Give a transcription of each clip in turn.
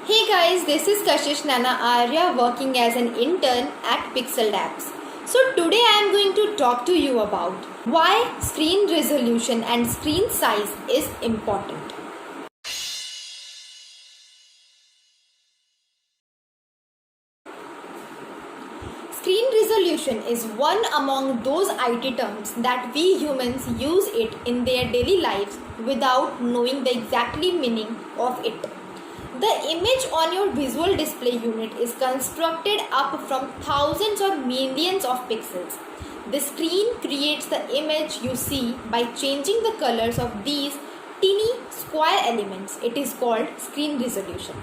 Hey guys, this is Kashish Nana Arya working as an intern at Pixel Labs. So today I am going to talk to you about why screen resolution and screen size is important. Screen resolution is one among those IT terms that we humans use it in their daily lives without knowing the exactly meaning of it. The image on your visual display unit is constructed up from thousands or millions of pixels. The screen creates the image you see by changing the colors of these teeny square elements. It is called screen resolution.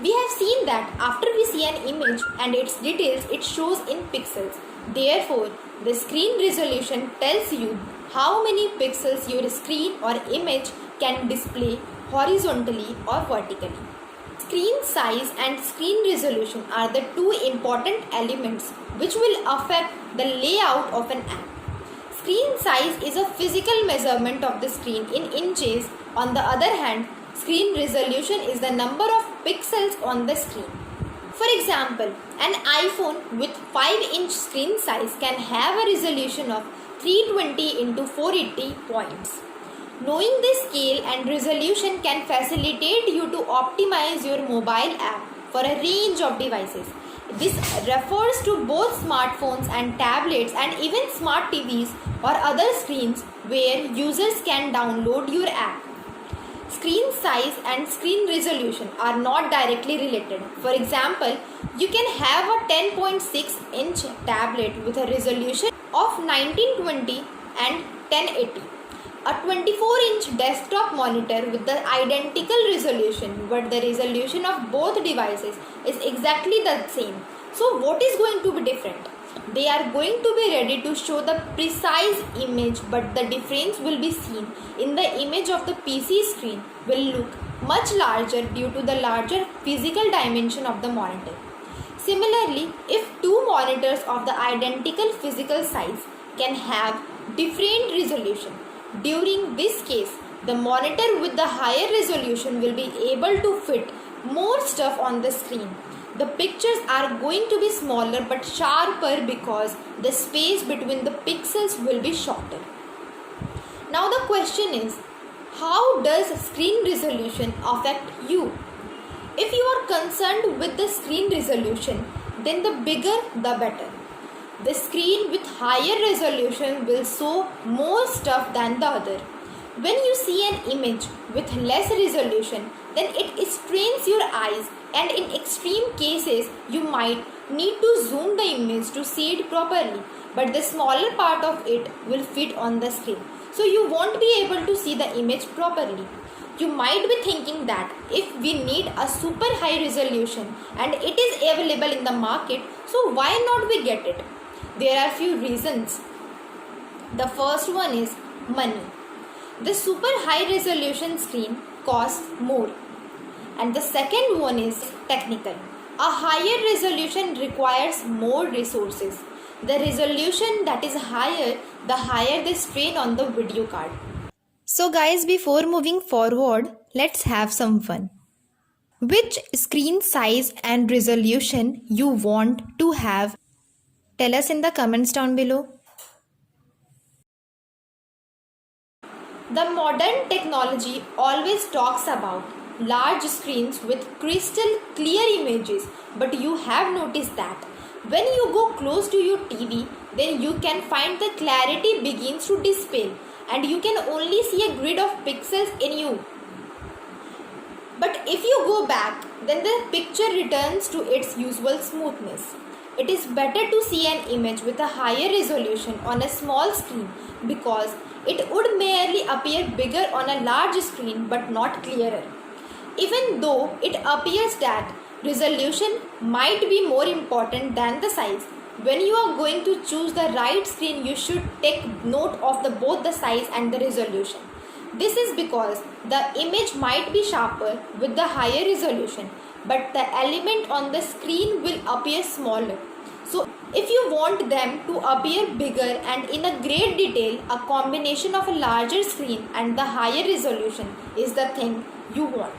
We have seen that after we see an image and its details, it shows in pixels. Therefore, the screen resolution tells you how many pixels your screen or image can display horizontally or vertically. Screen size and screen resolution are the two important elements which will affect the layout of an app. Screen size is a physical measurement of the screen in inches. On the other hand, screen resolution is the number of pixels on the screen. For example, an iPhone with 5-inch screen size can have a resolution of 320 into 480 points. Knowing this scale and resolution can facilitate you to optimize your mobile app for a range of devices. This refers to both smartphones and tablets and even smart TVs or other screens where users can download your app. Screen size and screen resolution are not directly related. For example, you can have a 10.6-inch tablet with a resolution of 1920 and 1080. A 24-inch desktop monitor with the identical resolution, but the resolution of both devices is exactly the same. So what is going to be different? They are going to be ready to show the precise image, but the difference will be seen in the image of the PC screen will look much larger due to the larger physical dimension of the monitor. Similarly, if two monitors of the identical physical size can have different resolution, during this case, the monitor with the higher resolution will be able to fit more stuff on the screen. The pictures are going to be smaller but sharper because the space between the pixels will be shorter. Now the question is, how does screen resolution affect you? If you are concerned with the screen resolution, then the bigger the better. The screen with higher resolution will show more stuff than the other. When you see an image with less resolution, then it strains your eyes, and in extreme cases you might need to zoom the image to see it properly, but the smaller part of it will fit on the screen, so you won't be able to see the image properly. You might be thinking that if we need a super high resolution and it is available in the market, so why not we get it? There are few reasons. The first one is money. The super high resolution screen costs more. And the second one is technical. A higher resolution requires more resources. The resolution that is higher, the higher the strain on the video card. So guys, before moving forward, let's have some fun. Which screen size and resolution you want to have? Tell us in the comments down below. The modern technology always talks about large screens with crystal clear images, but you have noticed that when you go close to your TV, then you can find the clarity begins to dispel and you can only see a grid of pixels in you. But if you go back, then the picture returns to its usual smoothness. It is better to see an image with a higher resolution on a small screen because it would merely appear bigger on a large screen but not clearer. Even though it appears that resolution might be more important than the size, when you are going to choose the right screen, you should take note of both the size and the resolution. This is because the image might be sharper with the higher resolution, but the element on the screen will appear smaller. So if you want them to appear bigger and in a great detail, a combination of a larger screen and the higher resolution is the thing you want.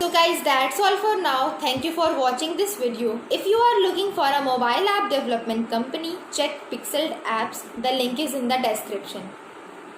So guys, that's all for now. Thank you for watching this video. If you are looking for a mobile app development company, check Pixel Apps. The link is in the description.